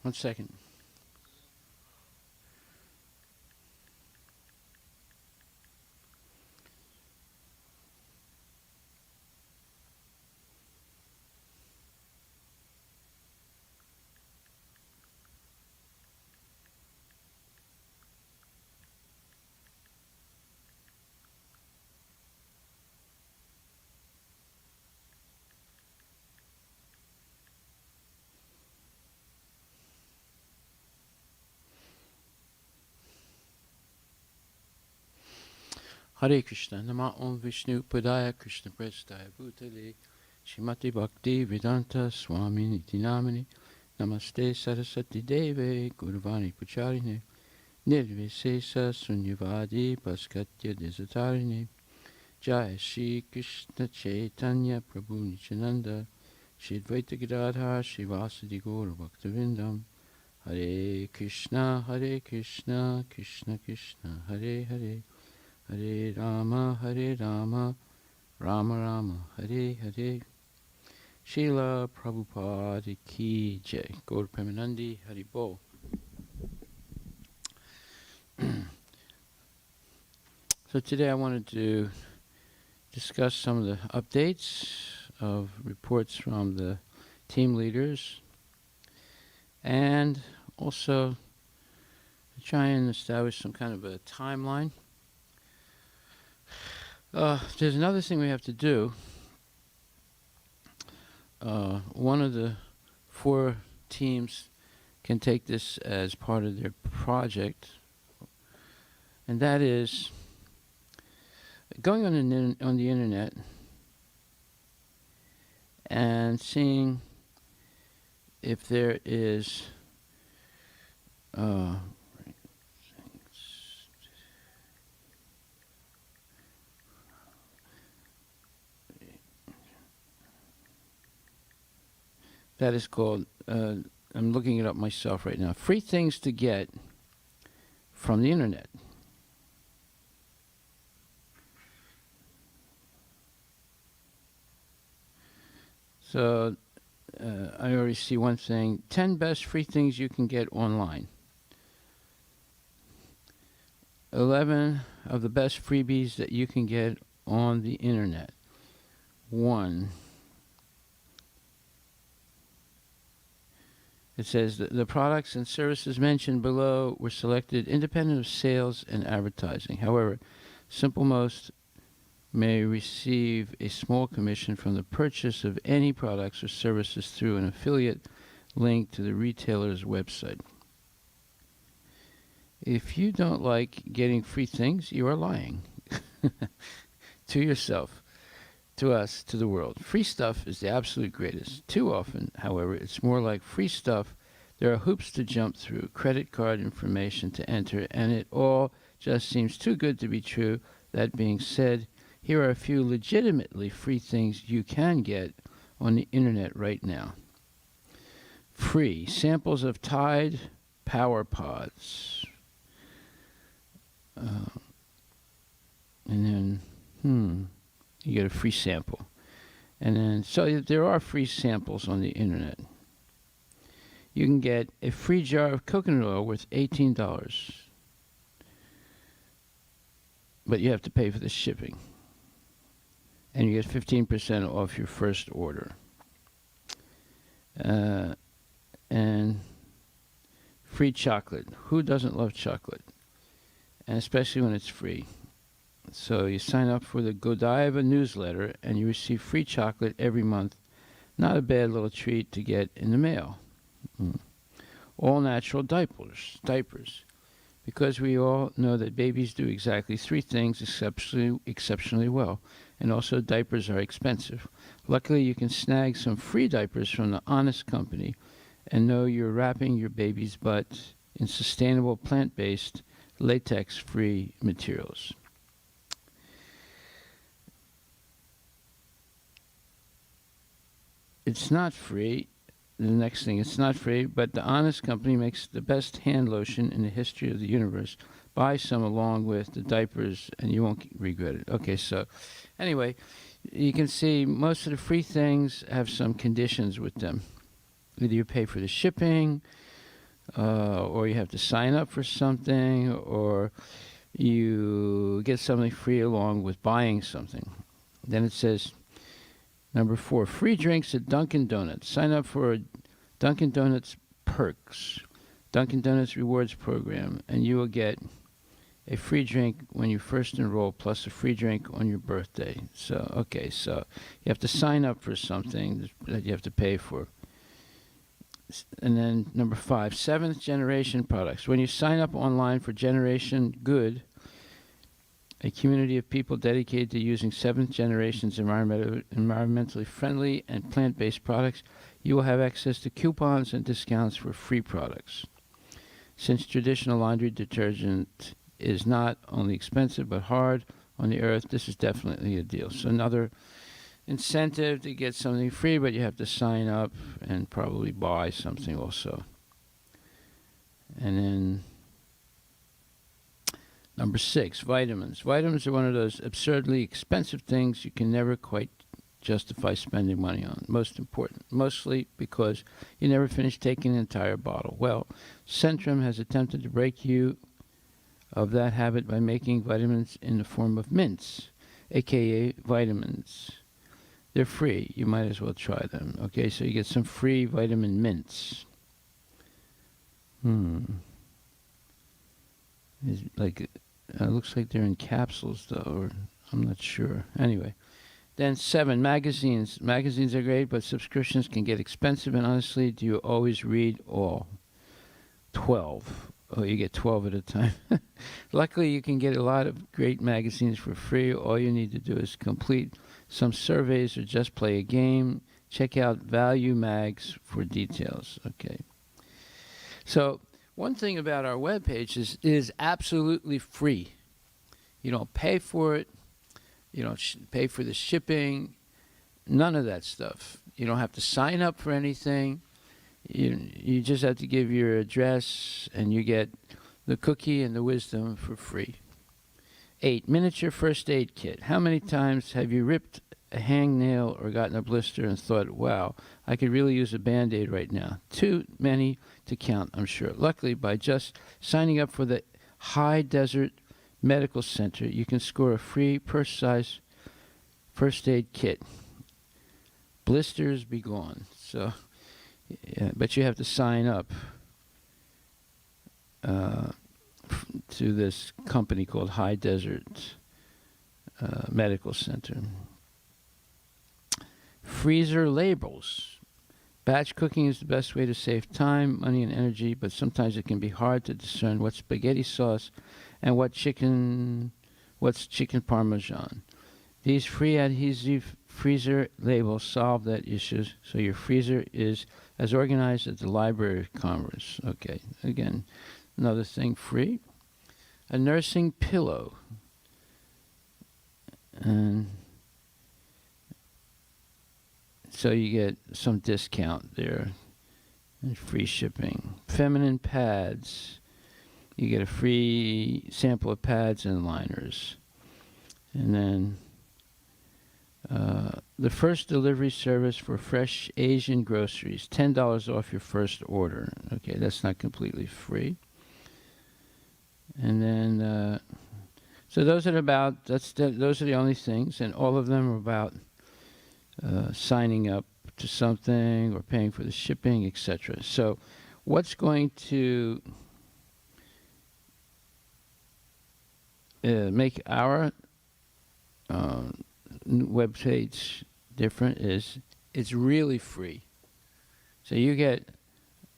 1 second. Hare Krishna, Nama Om Vishnu Padaya Krishna Prestaya Bhutale Shrimati Bhakti Vedanta Swami Niti Namani Namaste Saraswati Deve Gurvani Pucharine Nirvisesa Sunyavadi Paskatya Desatarine Jai Shri Krishna Chaitanya Prabhu Nityananda Shri Advaita Gadadhar Shri Vasadi Gaura Bhaktivindam Hare Krishna Krishna Krishna Hare Hare Hare Rama, Rama Rama, Hare Hare. Srila Prabhupada Ki Jai. Gaur Premanandi Hari Bol. So today I wanted to discuss some of the updates of reports from the team leaders and also try and establish some kind of a timeline. There's another thing we have to do. One of the 4 teams can take this as part of their project, and that is going on the internet and seeing if there is that is called, I'm looking it up myself right now, free things to get from the internet. So I already see one thing, 10 best free things you can get online. 11 of the best freebies that you can get on the internet. 1. It says that the products and services mentioned below were selected independent of sales and advertising. However, SimpleMost may receive a small commission from the purchase of any products or services through an affiliate link to the retailer's website. If you don't like getting free things, you are lying to yourself, to us, to the world. Free stuff is the absolute greatest. Too often, however, it's more like free stuff. There are hoops to jump through, credit card information to enter, and it all just seems too good to be true. That being said, here are a few legitimately free things you can get on the internet right now. Free samples of Tide Power Pods. And then, you get a free sample. And then, so there are free samples on the internet. You can get a free jar of coconut oil worth $18. But you have to pay for the shipping. And you get 15% off your first order. And free chocolate. Who doesn't love chocolate? And especially when it's free. So you sign up for the Godiva newsletter and you receive free chocolate every month. Not a bad little treat to get in the mail. All natural diapers. Because we all know that babies do exactly 3 things exceptionally well. And also diapers are expensive. Luckily you can snag some free diapers from the Honest Company and know you're wrapping your baby's butt in sustainable plant-based latex-free materials. It's not free. The next thing, it's not free, but the Honest Company makes the best hand lotion in the history of the universe. Buy some along with the diapers and you won't regret it. Okay, so anyway, you can see most of the free things have some conditions with them. Either you pay for the shipping, or you have to sign up for something, or you get something free along with buying something. Then it says, number 4, free drinks at Dunkin' Donuts. Sign up for Dunkin' Donuts Perks, Dunkin' Donuts Rewards Program, and you will get a free drink when you first enroll, plus a free drink on your birthday. So, okay, so you have to sign up for something that you have to pay for. And then number 5, 7th generation products. When you sign up online for Generation Good, a community of people dedicated to using 7th generation's environmentally friendly and plant-based products, you will have access to coupons and discounts for free products. Since traditional laundry detergent is not only expensive but hard on the earth, this is definitely a deal. So another incentive to get something free, but you have to sign up and probably buy something also. And then number 6, vitamins. Vitamins are one of those absurdly expensive things you can never quite justify spending money on. Mostly because you never finish taking an entire bottle. Well, Centrum has attempted to break you of that habit by making vitamins in the form of mints, aka vitamins. They're free. You might as well try them. Okay, so you get some free vitamin mints. Looks like they're in capsules, though, or I'm not sure. Anyway. Then 7, magazines. Magazines are great, but subscriptions can get expensive, and honestly, do you always read all? 12. Oh, you get 12 at a time. Luckily, you can get a lot of great magazines for free. All you need to do is complete some surveys or just play a game. Check out Value Mags for details. Okay. So one thing about our webpage is it is absolutely free. You don't pay for it. You don't pay for the shipping. None of that stuff. You don't have to sign up for anything. You just have to give your address, and you get the cookie and the wisdom for free. 8, miniature first aid kit. How many times have you ripped a hangnail or gotten a blister and thought, wow, I could really use a Band-Aid right now? Too many to count, I'm sure. Luckily, by just signing up for the High Desert Medical Center, you can score a free purse-size first aid kit. Blisters be gone. So, yeah, but you have to sign up to this company called High Desert Medical Center. Freezer labels. Batch cooking is the best way to save time, money, and energy, but sometimes it can be hard to discern what's spaghetti sauce and what's chicken parmesan. These free adhesive freezer labels solve that issue, so your freezer is as organized as the Library of Congress. Okay, again, another thing free. A nursing pillow. And so you get some discount there and free shipping. Feminine pads. You get a free sample of pads and liners. And then the first delivery service for fresh Asian groceries, $10 off your first order. Okay, that's not completely free. And then, so those are those are the only things, and all of them are about signing up to something or paying for the shipping, etc. So, what's going to make our webpage different is it's really free. So you get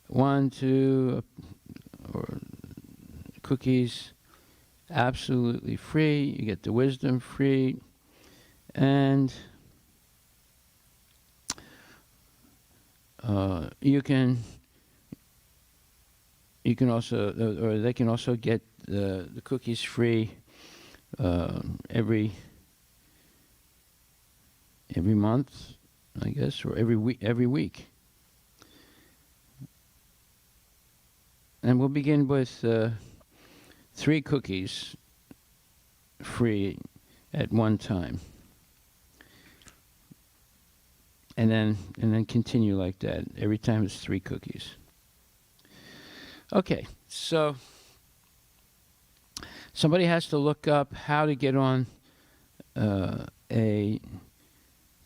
1, 2, or cookies absolutely free. You get the wisdom free, and you can also, or they can also get the cookies free every month, I guess, or every week. And we'll begin with 3 cookies free at one time, and then continue like that. Every time it's 3 cookies. Okay, so somebody has to look up how to get on a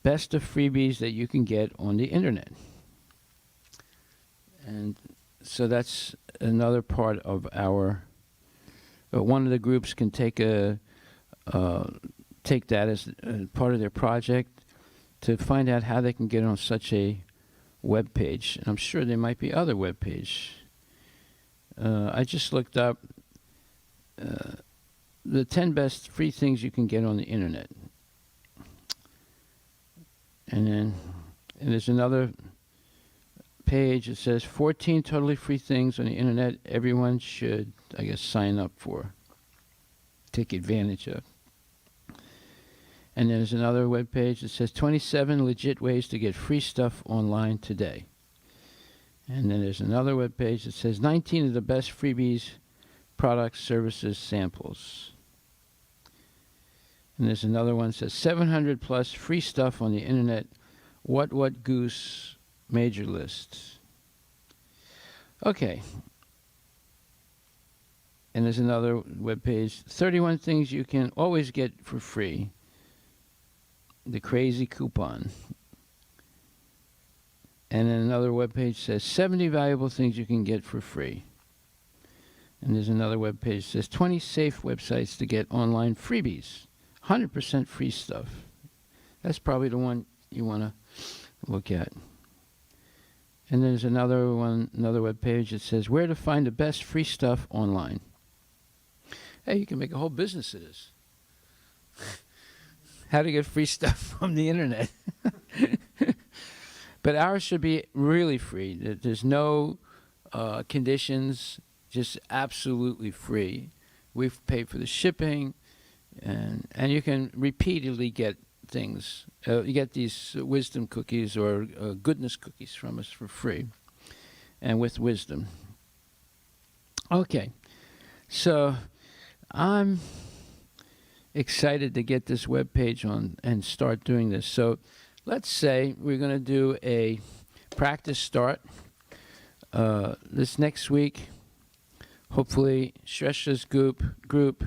best of freebies that you can get on the internet. And so that's another part of our. One of the groups can take that as part of their project to find out how they can get on such a web page. And I'm sure there might be other web page. I just looked up the 10 best free things you can get on the internet. And there's another page that says 14 totally free things on the internet everyone should, I guess, sign up for, take advantage of. And there's another web page that says 27 legit ways to get free stuff online today. And then there's another web page that says 19 of the best freebies, products, services, samples. And there's another one that says 700 plus free stuff on the internet. What goose major list. Okay. And there's another web page, 31 things you can always get for free. The crazy coupon. And then another web page says 70 valuable things you can get for free. And there's another web page that says 20 safe websites to get online freebies. 100% free stuff. That's probably the one you want to look at. And there's another web page that says where to find the best free stuff online. Hey, you can make a whole business of this. How to get free stuff from the internet. But ours should be really free. There's no conditions, just absolutely free. We've paid for the shipping, and you can repeatedly get things. You get these wisdom cookies or goodness cookies from us for free, and with wisdom. Okay, so I'm excited to get this web page on and start doing this. So let's say we're going to do a practice start this next week. Hopefully, Shrestha's group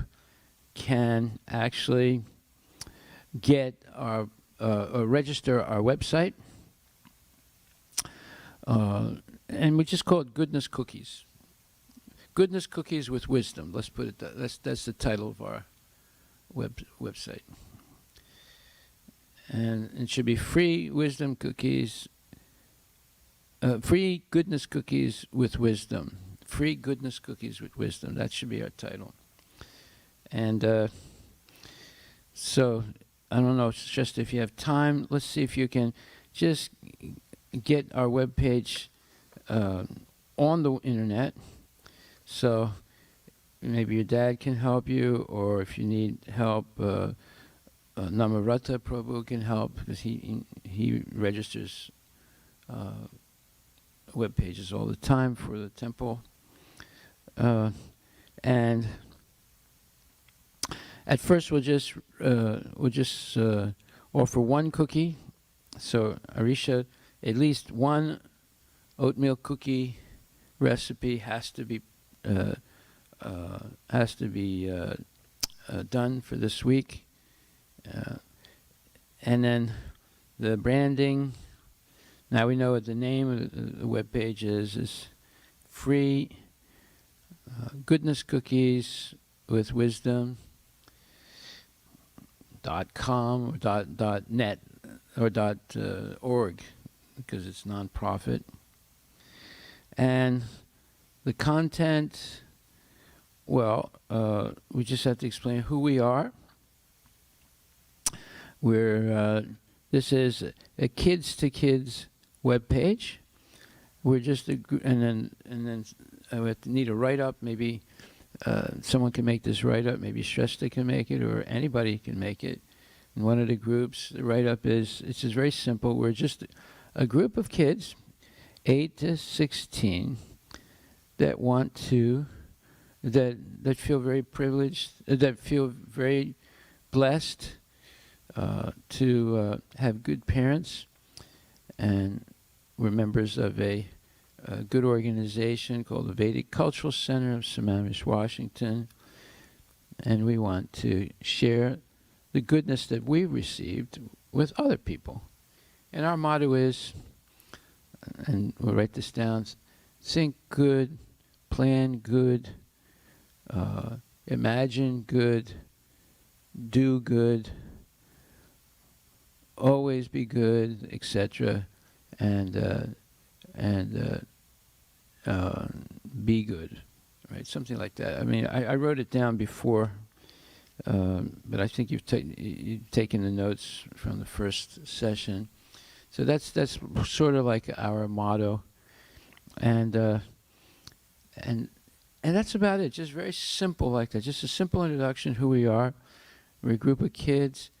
can actually get our register our website, and we just call it Goodness Cookies. Goodness Cookies with Wisdom. Let's put it that. That's the title of our website, and it should be free wisdom cookies. Free Goodness Cookies with Wisdom. Free Goodness Cookies with Wisdom. That should be our title. And so. I don't know, it's just if you have time, let's see if you can just get our webpage on the internet. So maybe your dad can help you, or if you need help, Namarata Prabhu can help, because he registers web pages all the time for the temple. And at first, we'll just offer one cookie. So Arisha, at least one oatmeal cookie recipe has to be done for this week, and then the branding. Now we know what the name of the web page is free Goodness Cookies with Wisdom. .com or .net or .org, because it's nonprofit. And the content, well, we just have to explain who we are. This is a kids to kids web page. We're just and then we need a write up. Maybe someone can make this write-up, maybe Shrestha can make it, or anybody can make it. In one of the groups, the write-up it's just very simple. We're just a group of kids, 8 to 16, that feel very privileged, that feel very blessed to have good parents, and we're members of a a good organization called the Vedic Cultural Center of Sammamish, Washington, and we want to share the goodness that we've received with other people. And our motto is, and we'll write this down, think good, plan good, imagine good, do good, always be good, etc., and be good, right? Something like that. I mean, I wrote it down before, but I think you've taken the notes from the first session. So that's sort of like our motto, and that's about it. Just very simple like that. Just a simple introduction, who we are. We're a group of kids,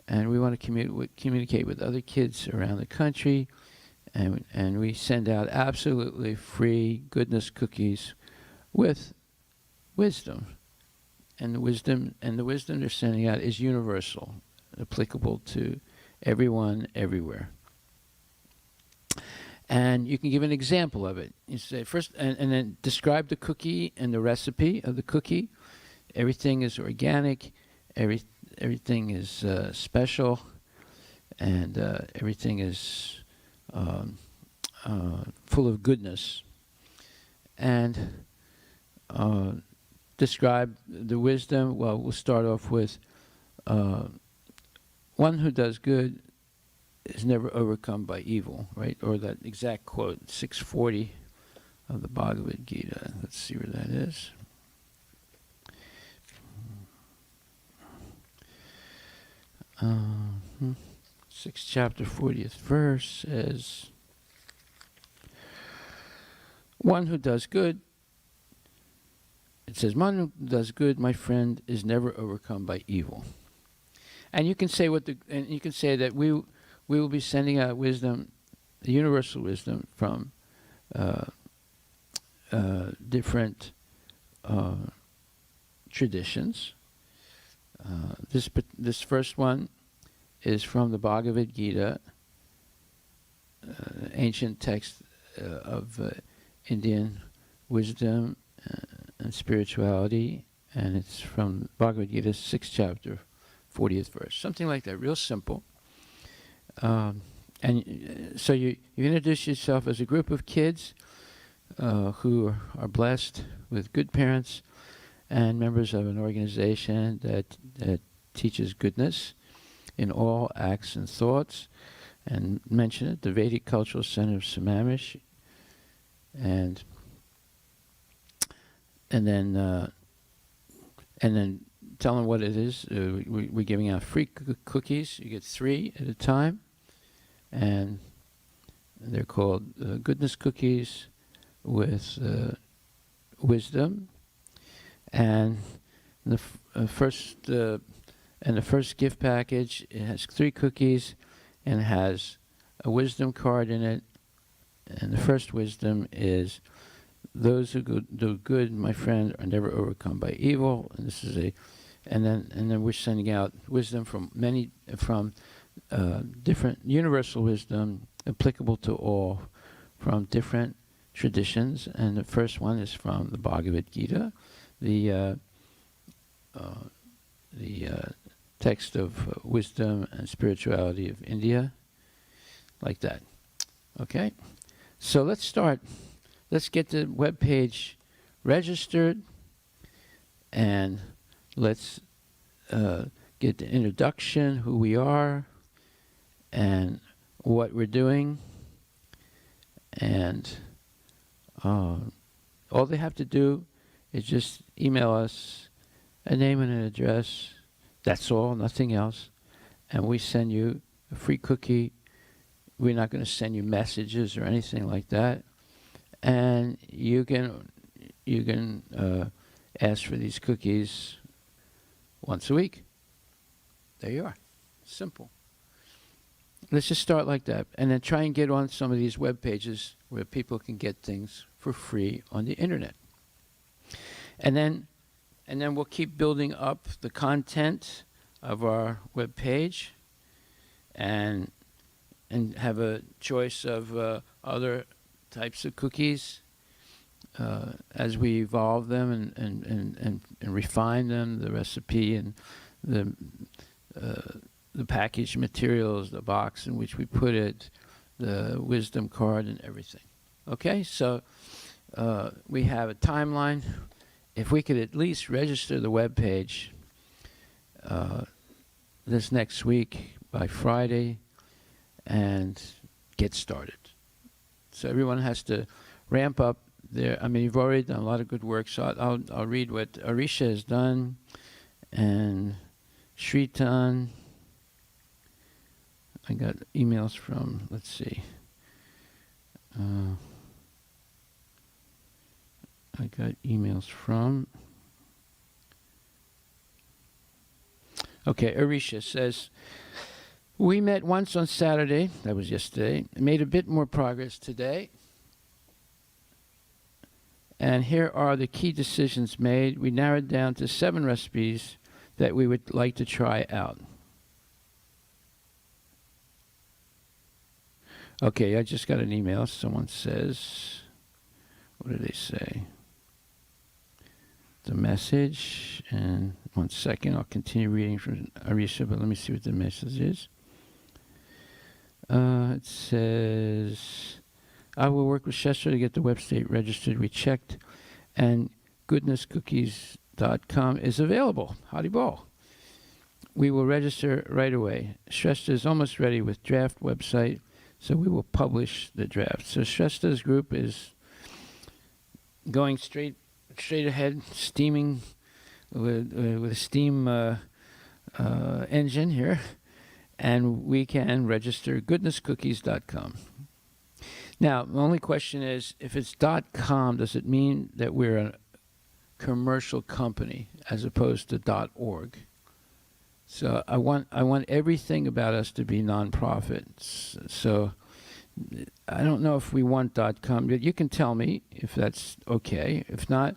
and we want to communicate with other kids around the country, and we send out absolutely free goodness cookies with wisdom. And the wisdom they're sending out is universal, applicable to everyone, everywhere. And you can give an example of it. You say first, and then describe the cookie and the recipe of the cookie. Everything is organic. Everything is special, and everything is full of goodness. And describe the wisdom. Well, we'll start off with one who does good is never overcome by evil, right? Or that exact quote, 640 of the Bhagavad Gita. Let's see where that is. Sixth chapter, 40th verse says, one who does good, it says, one who does good, my friend, is never overcome by evil. And you can say that we will be sending out wisdom, the universal wisdom from different traditions. This first one is from the Bhagavad Gita, ancient text of Indian wisdom and spirituality, and it's from Bhagavad Gita, 6th chapter, 40th verse. Something like that, real simple. And so you introduce yourself as a group of kids who are blessed with good parents and members of an organization that teaches goodness in all acts and thoughts, and mention it, the Vedic Cultural Center of Sammamish, and then tell them what it is. We're giving out free cookies. You get 3 at a time, and they're called goodness cookies with wisdom. And the first gift package, it has 3 cookies and it has a wisdom card in it. And the first wisdom is, those who do good, my friend, are never overcome by evil. And this is and then we're sending out wisdom from different universal wisdom applicable to all from different traditions. And the first one is from the Bhagavad Gita, the text of wisdom and spirituality of India, like that. Okay? So let's start. Let's get the web page registered, and let's get the introduction, who we are, and what we're doing. And all they have to do is just email us a name and an address. That's all, nothing else. And we send you a free cookie. We're not going to send you messages or anything like that. And you can ask for these cookies once a week. There you are. Simple. Let's just start like that, and then try and get on some of these web pages where people can get things for free on the internet. And then we'll keep building up the content of our web page, and have a choice of other types of cookies as we evolve them and refine them, the recipe and the package materials, the box in which we put it, the wisdom card and everything. Okay, so we have a timeline. If we could at least register the web page this next week by Friday and get started. So everyone has to ramp up their, I mean, you've already done a lot of good work, so I'll read what Arisha has done and Shritan. I got emails from, let's see. I got emails from. Okay, Arisha says, we met once on Saturday, that was yesterday, made a bit more progress today. And here are the key decisions made. We narrowed down to 7 recipes that we would like to try out. Okay, I just got an email. Someone says, what did they say? The message, and 1 second, I'll continue reading from Arisha, but let me see what the message is. It says, I will work with Chester to get the website registered. We checked, and goodnesscookies.com is available. Howdy ball. We will register right away. Shrestha is almost ready with draft website, so we will publish the draft. So Shrestha's group is going straight ahead, steaming with a steam engine here, and we can register goodnesscookies.com. Now, the only question is, if it's .com, does it mean that we're a commercial company as opposed to .org? So I want everything about us to be nonprofits. So I don't know if we want .com. You can tell me if that's okay. If not,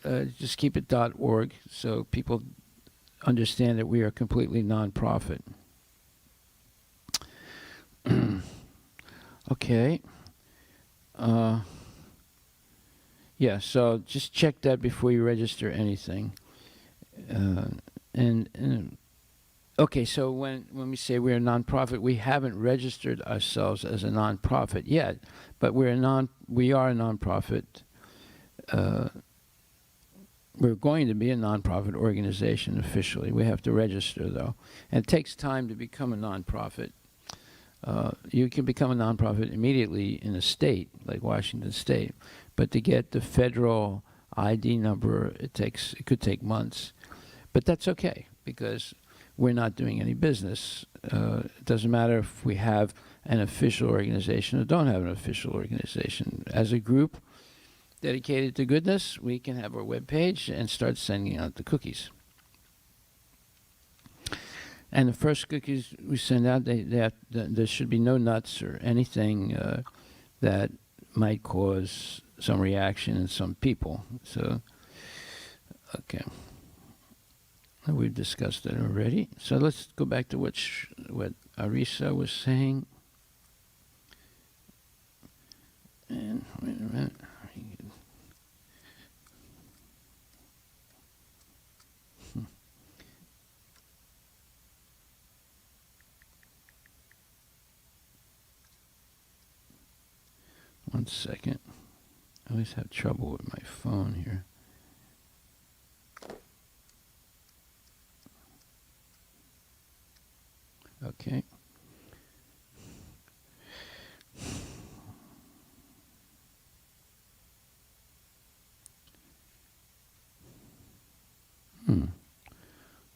just keep it .org so people understand that we are completely nonprofit. Okay. Yeah, so just check that before you register anything. Okay, so when we say we're a nonprofit, we haven't registered ourselves as a nonprofit yet, but we are a nonprofit. We're going to be a nonprofit organization officially. We have to register, though. And it takes time to become a nonprofit. You can become a nonprofit immediately in a state, like Washington State. But to get the federal ID number, it could take months. But that's okay, because we're not doing any business. It doesn't matter if we have an official organization or don't have an official organization. As a group dedicated to goodness, we can have our webpage and start sending out the cookies. And the first cookies we send out, there should be no nuts or anything that might cause some reaction in some people. So, okay. We've discussed that already. So let's go back to what Arisa was saying. And wait a minute. 1 second. I always have trouble with my phone here. Okay.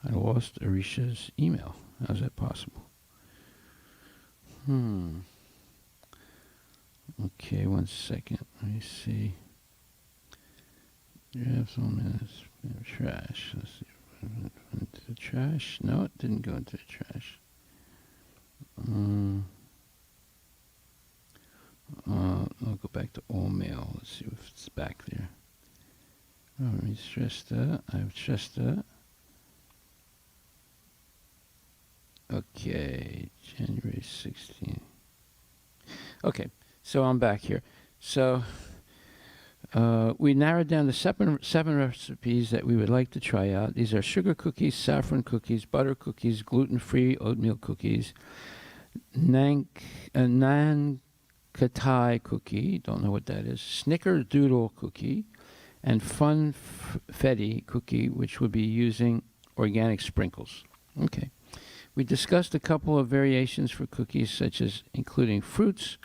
I lost Arisha's email. How's that possible? Okay, 1 second. Let me see. You have some minutes. Trash. Let's see. Went into the trash. No, it didn't go into the trash. I'll go back to all mail. Let's see if it's back there. Oh, let me stress that. I have stressed that. Okay, January 16th. Okay, so I'm back here. So we narrowed down the seven recipes that we would like to try out. These are sugar cookies, saffron cookies, butter cookies, gluten-free oatmeal cookies, naan katai cookie, don't know what that is, snickerdoodle cookie, and funfetti cookie, which would be using organic sprinkles. Okay. We discussed a couple of variations for cookies, such as including fruits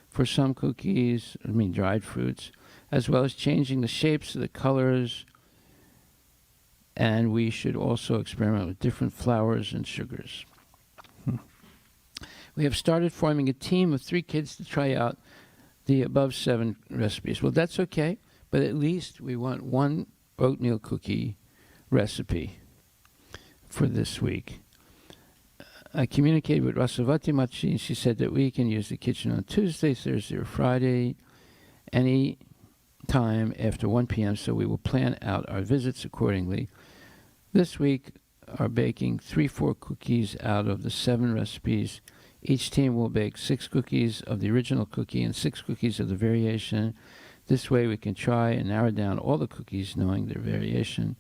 for some cookies, dried fruits, as well as changing the shapes of the colors, and we should also experiment with different flours and sugars. We have started forming a team of 3 kids to try out the above 7 recipes. Well, that's okay, but at least we want 1 oatmeal cookie recipe for this week. I communicated with Rasavati Machi, and she said that we can use the kitchen on Tuesday, Thursday, or Friday, any time after 1 p.m., so we will plan out our visits accordingly. This week, are baking 3-4 cookies out of the 7 recipes. Each team will bake 6 cookies of the original cookie and 6 cookies of the variation. This way we can try and narrow down all the cookies knowing their variation.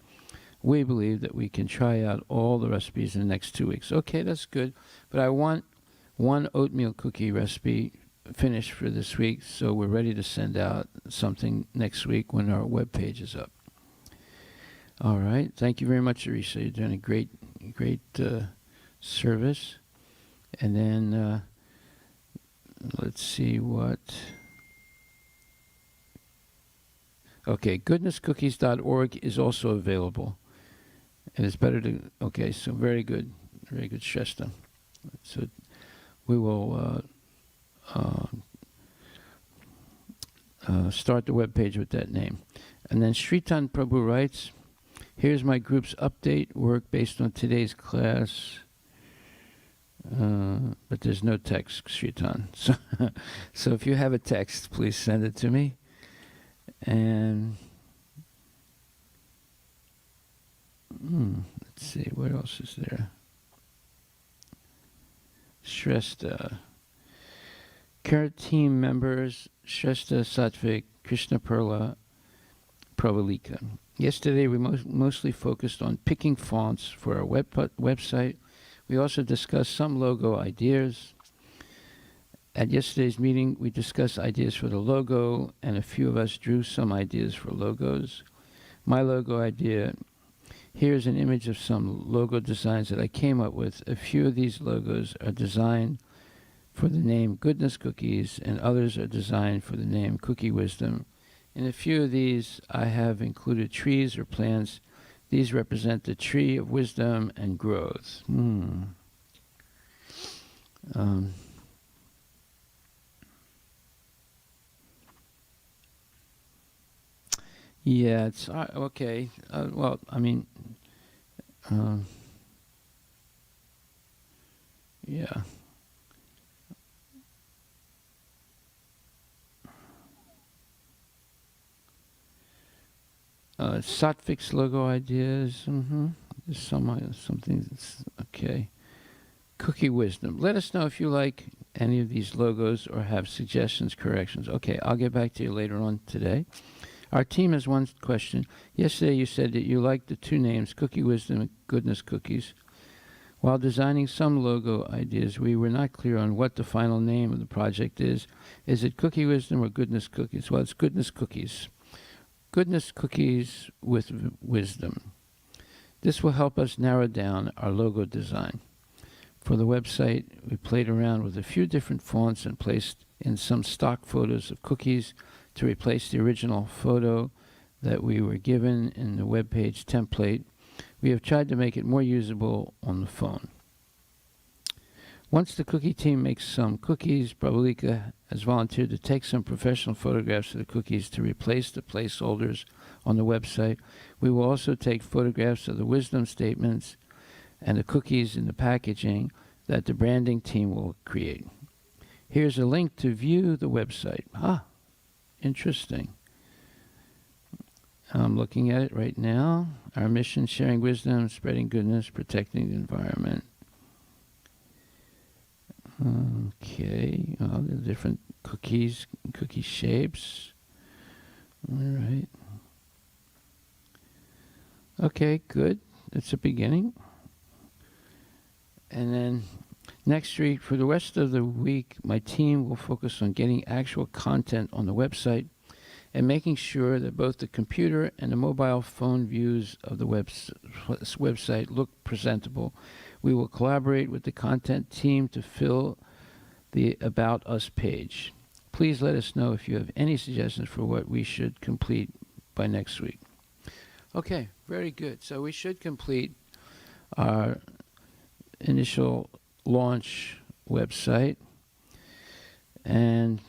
We believe that we can try out all the recipes in the next 2 weeks. Okay, that's good. But I want 1 oatmeal cookie recipe finished for this week, so we're ready to send out something next week when our web page is up. All right. Thank you very much, Arisa. You're doing a great service. And then let's see what... Okay, goodnesscookies.org is also available. And it's better to... Okay, so very good. Very good, Shrestha. So we will start the web page with that name. And then Sritan Prabhu writes, here's my group's update work based on today's class. But there's no text, Sritan. So if you have a text, please send it to me. And let's see, what else is there? Shrestha. Current team members, Shrestha, Satvik, Krishna Perla, Pravalika. Yesterday we mostly focused on picking fonts for our website. We also discussed some logo ideas. At yesterday's meeting, we discussed ideas for the logo, and a few of us drew some ideas for logos. My logo idea, here's an image of some logo designs that I came up with. A few of these logos are designed for the name Goodness Cookies, and others are designed for the name Cookie Wisdom. In a few of these, I have included trees or plants. These represent the tree of wisdom and growth. Yeah, it's okay. Well, I mean, yeah. Satvik's logo ideas. There's something that's okay. Cookie Wisdom. Let us know if you like any of these logos or have suggestions, corrections. Okay, I'll get back to you later on today. Our team has one question. Yesterday you said that you liked the 2 names, Cookie Wisdom and Goodness Cookies. While designing some logo ideas, we were not clear on what the final name of the project is. Is it Cookie Wisdom or Goodness Cookies? Well, it's Goodness Cookies. Goodness Cookies with Wisdom. This will help us narrow down our logo design. For the website, we played around with a few different fonts and placed in some stock photos of cookies to replace the original photo that we were given in the web page template. We have tried to make it more usable on the phone. Once the cookie team makes some cookies, Pravalika has volunteered to take some professional photographs of the cookies to replace the placeholders on the website. We will also take photographs of the wisdom statements and the cookies in the packaging that the branding team will create. Here's a link to view the website. Interesting. I'm looking at it right now. Our mission, sharing wisdom, spreading goodness, protecting the environment. Okay, the different cookie shapes. All right. Okay, good. That's a beginning. And then next week, for the rest of the week, my team will focus on getting actual content on the website and making sure that both the computer and the mobile phone views of the website look presentable. We will collaborate with the content team to fill the About Us page. Please let us know if you have any suggestions for what we should complete by next week. Okay, very good. So we should complete our initial launch website and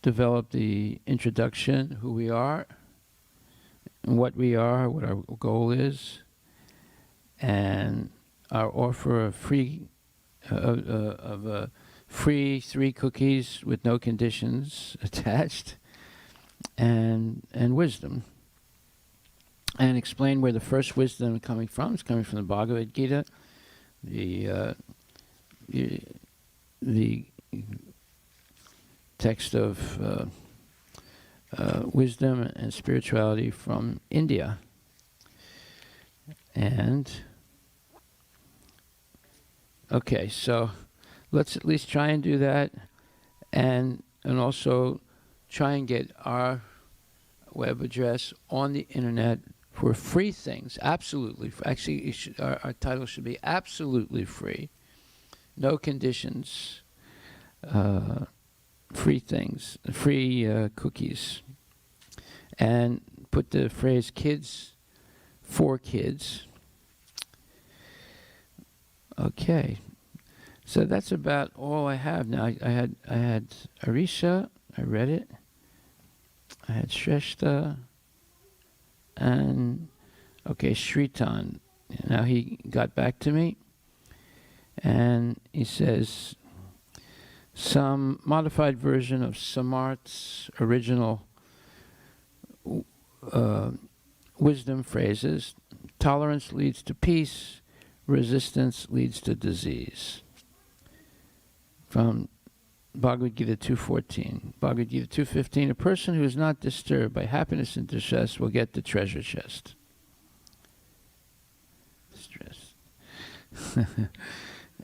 develop the introduction, who we are, and what we are, what our goal is, and our offer of free free 3 cookies with no conditions attached, and wisdom, and explain where the first wisdom is coming from. It's coming from the Bhagavad Gita, the text of wisdom and spirituality from India. And okay, so let's at least try and do that, and also try and get our web address on the internet for free things. Absolutely. Actually, our title should be absolutely free. No conditions. Free things. Free cookies. And put the phrase kids for kids. Okay. So that's about all I have now. I had Arisha. I read it. I had Shrestha. And, okay, Shritan. Now he got back to me. And he says, some modified version of Samarth's original wisdom phrases. Tolerance leads to peace. Resistance leads to disease. From Bhagavad Gita 2.14. Bhagavad Gita 2.15, a person who is not disturbed by happiness and distress will get the treasure chest. Stress.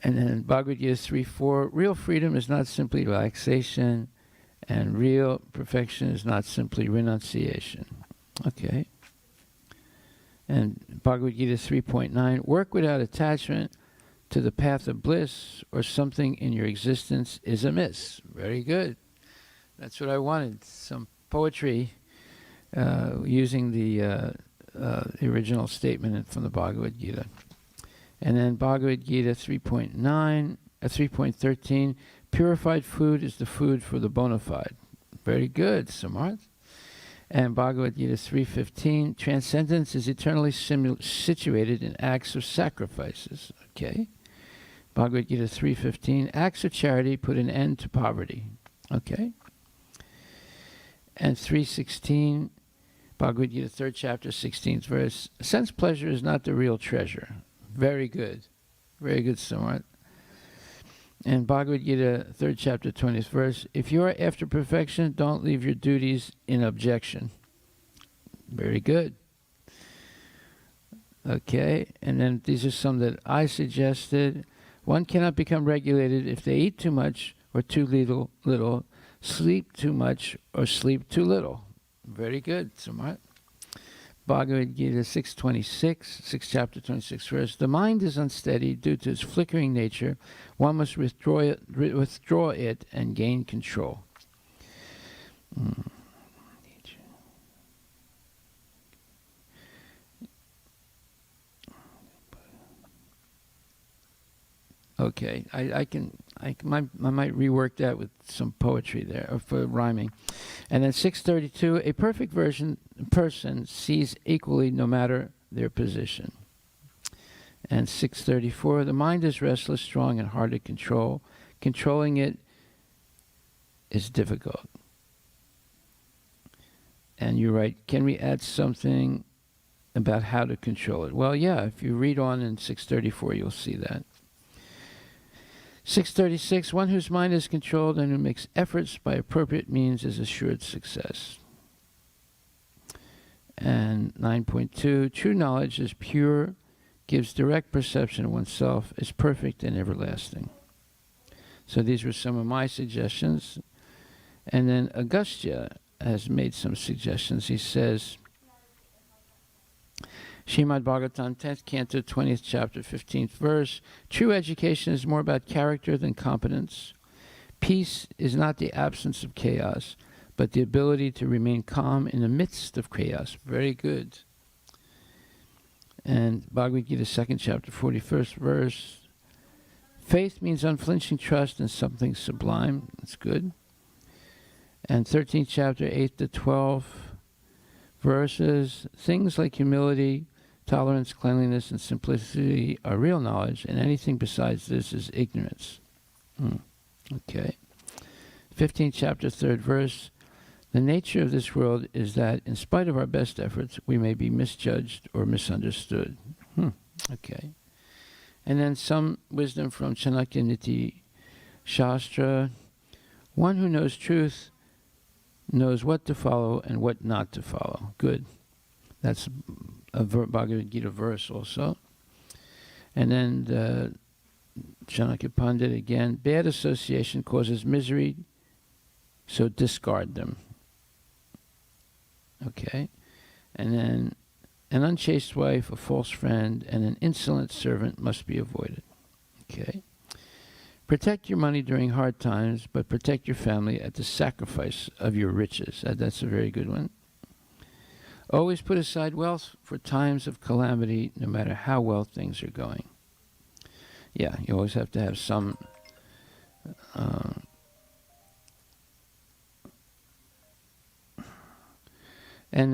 And then Bhagavad Gita 3.4, real freedom is not simply relaxation, and real perfection is not simply renunciation. Okay. And Bhagavad Gita 3.9, work without attachment to the path of bliss, or something in your existence is amiss. Very good. That's what I wanted. Some poetry using the original statement from the Bhagavad Gita. And then Bhagavad Gita 3.13, purified food is the food for the bona fide. Very good, Samarth. And Bhagavad Gita 3.15, transcendence is eternally situated in acts of sacrifices. Okay. Bhagavad Gita 3.15, acts of charity put an end to poverty. Okay. And 3.16, Bhagavad Gita 3rd chapter, 16th verse, sense pleasure is not the real treasure. Very good. Very good, Samarth. And Bhagavad Gita 3rd chapter, 20th verse, if you are after perfection, don't leave your duties in objection. Very good. Okay. And then these are some that I suggested. One cannot become regulated if they eat too much or too little, sleep too much or sleep too little. Very good, Samarth. Bhagavad Gita 6.26, 6th chapter, 26th verse. The mind is unsteady due to its flickering nature. One must withdraw it and gain control. Okay, I might rework that with some poetry there, or for rhyming. And then 632, a perfect person sees equally no matter their position. And 634, the mind is restless, strong, and hard to control. Controlling it is difficult. And you write, can we add something about how to control it? Well, yeah, if you read on in 634, you'll see that. 636, one whose mind is controlled and who makes efforts by appropriate means is assured success. And 9.2, true knowledge is pure, gives direct perception of oneself, is perfect and everlasting. So these were some of my suggestions. And then Agastya has made some suggestions. He says, Srimad Bhagvatam, 10th Canto, 20th chapter, 15th verse, true education is more about character than competence. Peace is not the absence of chaos, but the ability to remain calm in the midst of chaos. Very good. And Bhagavad Gita, 2nd chapter, 41st verse, faith means unflinching trust in something sublime. That's good. And 13th chapter, 8 to 12 verses, things like humility, tolerance, cleanliness, and simplicity are real knowledge, and anything besides this is ignorance. Okay. 15th chapter, 3rd verse, the nature of this world is that in spite of our best efforts, we may be misjudged or misunderstood. Okay. And then some wisdom from Chanakya Niti Shastra. One who knows truth knows what to follow and what not to follow. Good. That's a Bhagavad Gita verse also. And then the Chanakya Pandit again, bad association causes misery, so discard them. Okay. And then an unchaste wife, a false friend, and an insolent servant must be avoided. Okay. Protect your money during hard times, but protect your family at the sacrifice of your riches. That's a very good one. Always put aside wealth for times of calamity, no matter how well things are going. Yeah, you always have to have some and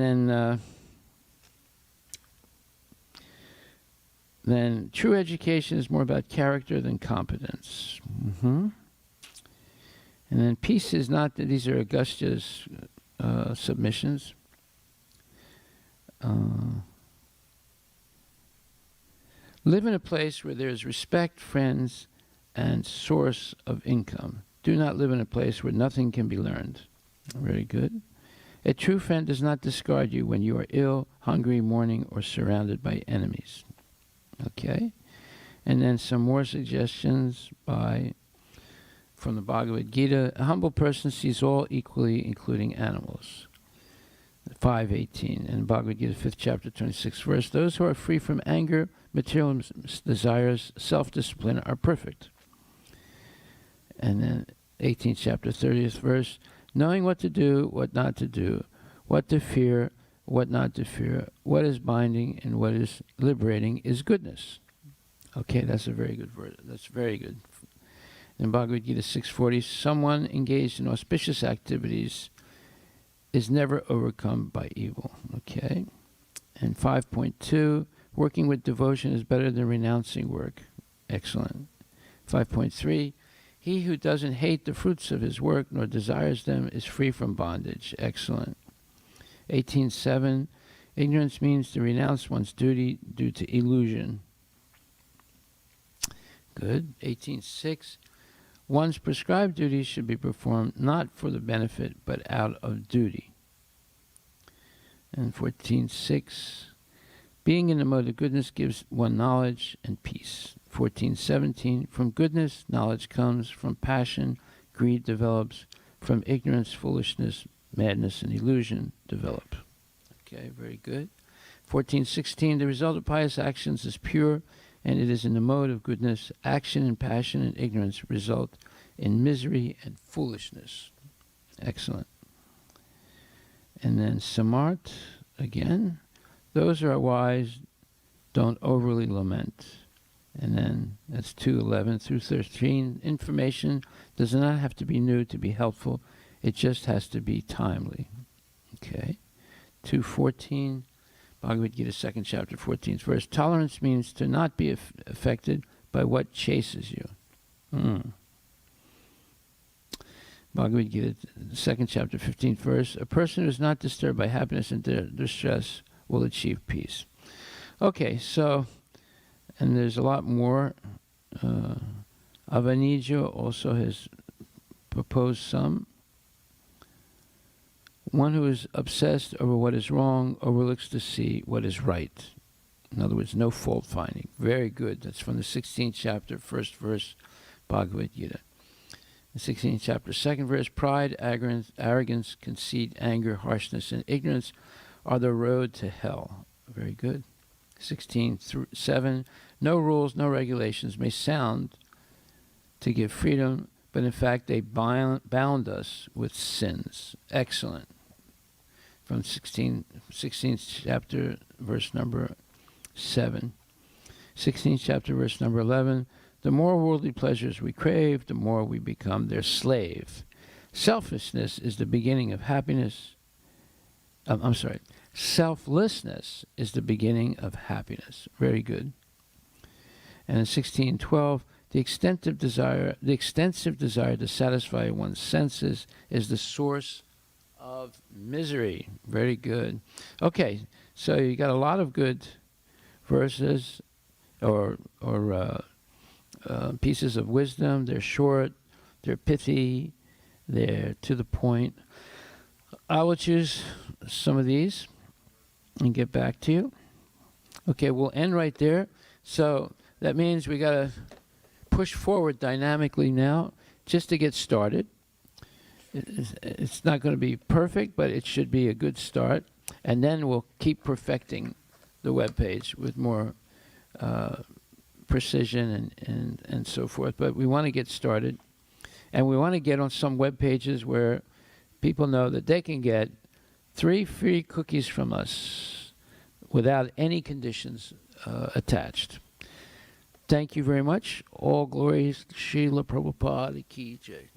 then true education is more about character than competence. And then peace is not, these are Agastya's submissions. Live in a place where there is respect, friends, and source of income. Do not live in a place where nothing can be learned. Very good. A true friend does not discard you when you are ill, hungry, mourning, or surrounded by enemies. Okay? And then some more suggestions from the Bhagavad Gita. A humble person sees all equally, including animals. 5:18. And Bhagavad Gita, 5th chapter, 26th verse. Those who are free from anger, material desires, self-discipline are perfect. And then 18th chapter, 30th verse. Knowing what to do, what not to do, what to fear, what not to fear, what is binding and what is liberating is goodness. Okay, that's a very good verse. That's very good. In Bhagavad Gita 6:40, someone engaged in auspicious activities is never overcome by evil. Okay. And 5.2, working with devotion is better than renouncing work. Excellent. 5.3, he who doesn't hate the fruits of his work nor desires them is free from bondage. Excellent. 18.7, ignorance means to renounce one's duty due to illusion. Good. 18.6, one's prescribed duties should be performed not for the benefit, but out of duty. And 14.6, being in the mode of goodness gives one knowledge and peace. 14.17, from goodness, knowledge comes. From passion, greed develops. From ignorance, foolishness, madness, and illusion develop. Okay, very good. 14.16, the result of pious actions is pure, and it is in the mode of goodness. Action and passion and ignorance result in misery and foolishness. Excellent. And then Samart, again, those who are wise don't overly lament. And then that's 2:11 through 13. Information does not have to be new to be helpful. It just has to be timely. Okay. 2:14, Bhagavad Gita, 2nd chapter, 14th verse. Tolerance means to not be affected by what chases you. Bhagavad Gita, 2nd chapter, 15th verse. A person who is not disturbed by happiness and distress will achieve peace. Okay, so, and there's a lot more. Avanija also has proposed some. One who is obsessed over what is wrong overlooks to see what is right. In other words, no fault finding. Very good. That's from the 16th chapter, first verse, Bhagavad Gita. The 16th chapter, second verse, pride, arrogance, conceit, anger, harshness, and ignorance are the road to hell. Very good. 16:7, no rules, no regulations may sound to give freedom, but in fact they bound us with sins. Excellent. From 16th chapter, verse number 7. 16th chapter, verse number 11. The more worldly pleasures we crave, the more we become their slave. Selfishness is the beginning of happiness. Selflessness is the beginning of happiness. Very good. And in 16:12, the extensive desire to satisfy one's senses is the source of misery. Very good. Okay, so you got a lot of good verses or pieces of wisdom. They're short, they're pithy, they're to the point. I will choose some of these and get back to you. Okay, we'll end right there. So that means we got to push forward dynamically now just to get started. It's not going to be perfect, but it should be a good start. And then we'll keep perfecting the web page with more precision and so forth. But we want to get started. And we want to get on some web pages where people know that they can get 3 free cookies from us without any conditions attached. Thank you very much. All glories to Srila Prabhupada Ki Jai.